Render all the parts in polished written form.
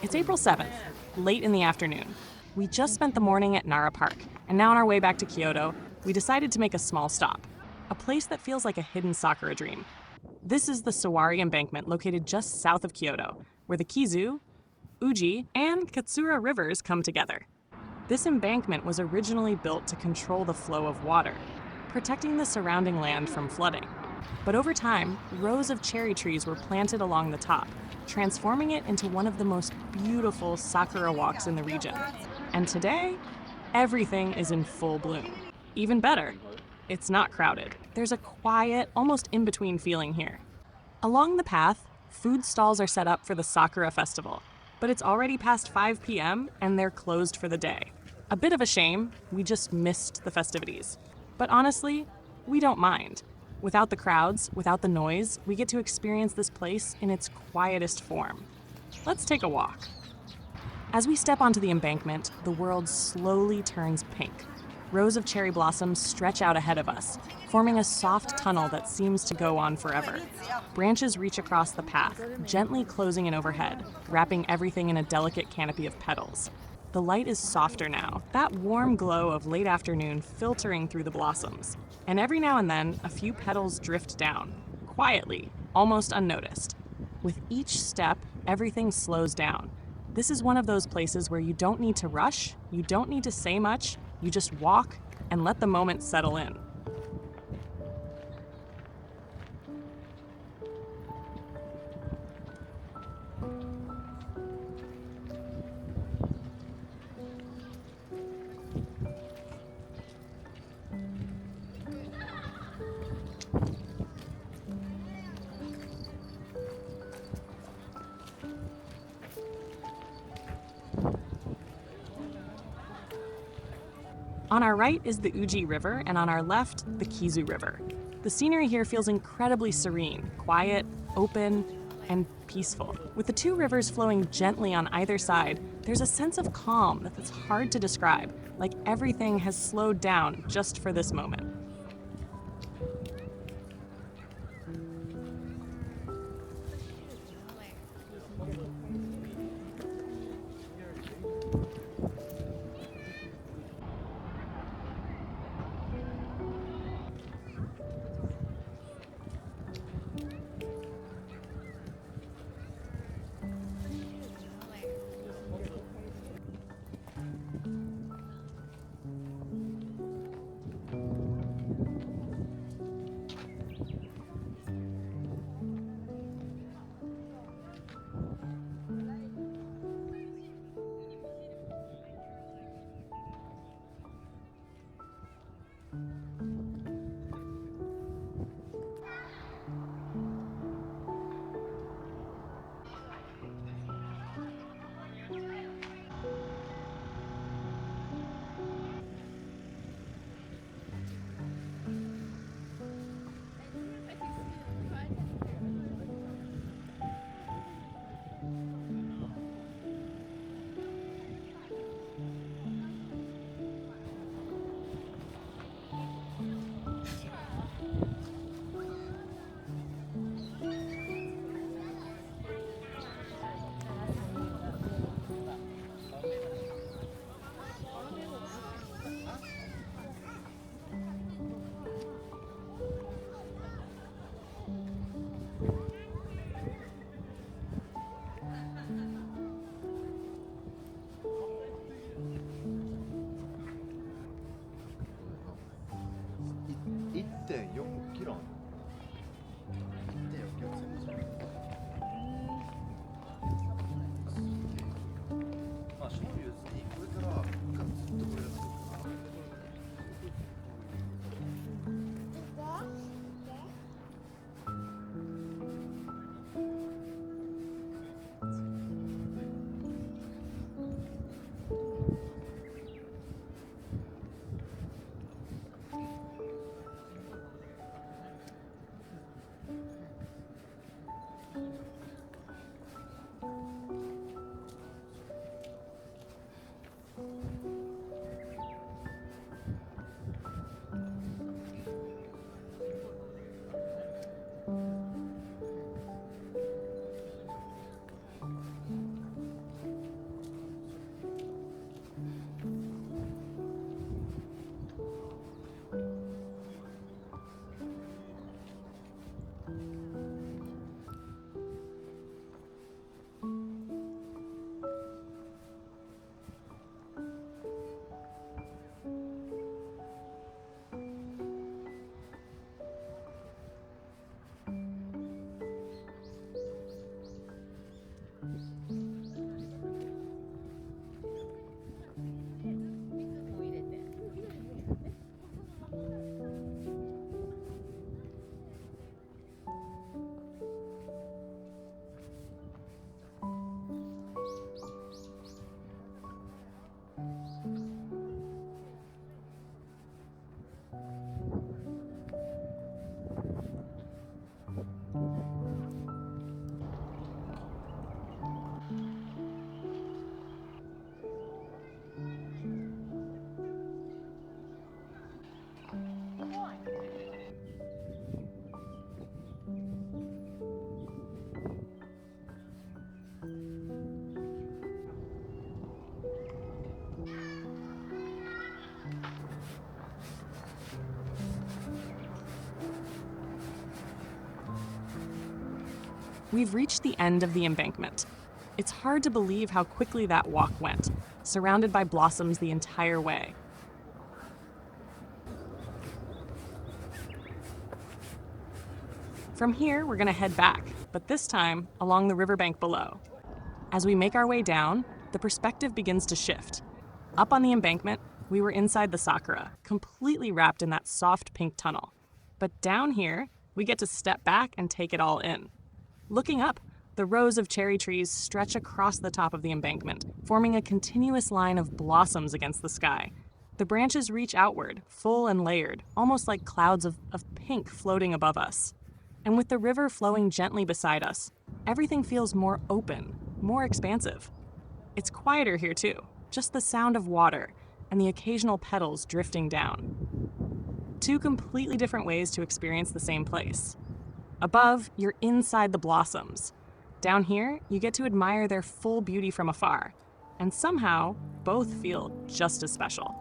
It's April 7th, late in the afternoon. We just spent the morning at Nara Park, and now on our way back to Kyoto, we decided to make a small stop. A place that feels like a hidden Sakura dream. This is the Sewari Embankment located just south of Kyoto, where the Kizu, Uji, and Katsura Rivers come together. This embankment was originally built to control the flow of water, protecting the surrounding land from flooding. But over time, rows of cherry trees were planted along the top, transforming it into one of the most beautiful sakura walks in the region. And today, everything is in full bloom. Even better, it's not crowded. There's a quiet, almost in-between feeling here. Along the path, food stalls are set up for the Sakura Festival, but it's already past 5 p.m. and they're closed for the day. A bit of a shame, we just missed the festivities. But honestly, we don't mind. Without the crowds, without the noise, we get to experience this place in its quietest form. Let's take a walk. As we step onto the embankment, the world slowly turns pink. Rows of cherry blossoms stretch out ahead of us, forming a soft tunnel that seems to go on forever. Branches reach across the path, gently closing in overhead, wrapping everything in a delicate canopy of petals. The light is softer now, that warm glow of late afternoon filtering through the blossoms. And every now and then, a few petals drift down, quietly, almost unnoticed. With each step, everything slows down. This is one of those places where you don't need to rush, you don't need to say much, you just walk and let the moment settle in. On our right is the Uji River, and on our left, the Kizu River. The scenery here feels incredibly serene, quiet, open, and peaceful. With the two rivers flowing gently on either side, there's a sense of calm that's hard to describe, like everything has slowed down just for this moment. We've reached the end of the embankment. It's hard to believe how quickly that walk went, surrounded by blossoms the entire way. From here, we're gonna head back, but this time along the riverbank below. As we make our way down, the perspective begins to shift. Up on the embankment, we were inside the Sakura, completely wrapped in that soft pink tunnel. But down here, we get to step back and take it all in. Looking up, the rows of cherry trees stretch across the top of the embankment, forming a continuous line of blossoms against the sky. The branches reach outward, full and layered, almost like clouds of pink floating above us. And with the river flowing gently beside us, everything feels more open, more expansive. It's quieter here too, just the sound of water and the occasional petals drifting down. Two completely different ways to experience the same place. Above, you're inside the blossoms. Down here, you get to admire their full beauty from afar, and somehow, both feel just as special.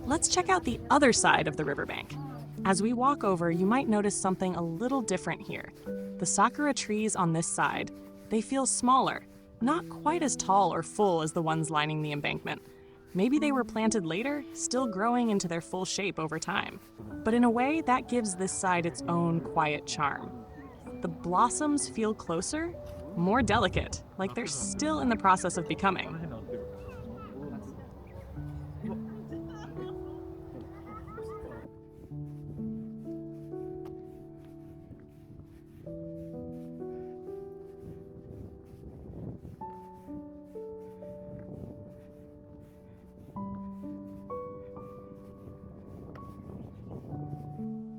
Let's check out the other side of the riverbank. As we walk over, you might notice something a little different here. The sakura trees on this side, they feel smaller, not quite as tall or full as the ones lining the embankment. Maybe they were planted later, still growing into their full shape over time. But in a way, that gives this side its own quiet charm. The blossoms feel closer, more delicate, like they're still in the process of becoming.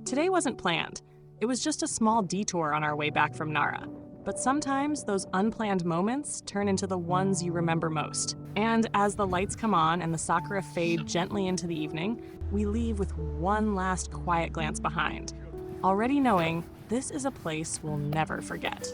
Today wasn't planned. It was just a small detour on our way back from Nara. But sometimes those unplanned moments turn into the ones you remember most. And as the lights come on and the sakura fade gently into the evening, we leave with one last quiet glance behind, already knowing this is a place we'll never forget.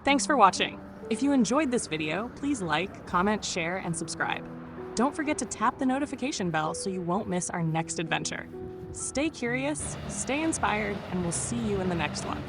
Thanks for watching. If you enjoyed this video, please like, comment, share, and subscribe. Don't forget to tap the notification bell so you won't miss our next adventure. Stay curious, stay inspired, and we'll see you in the next one.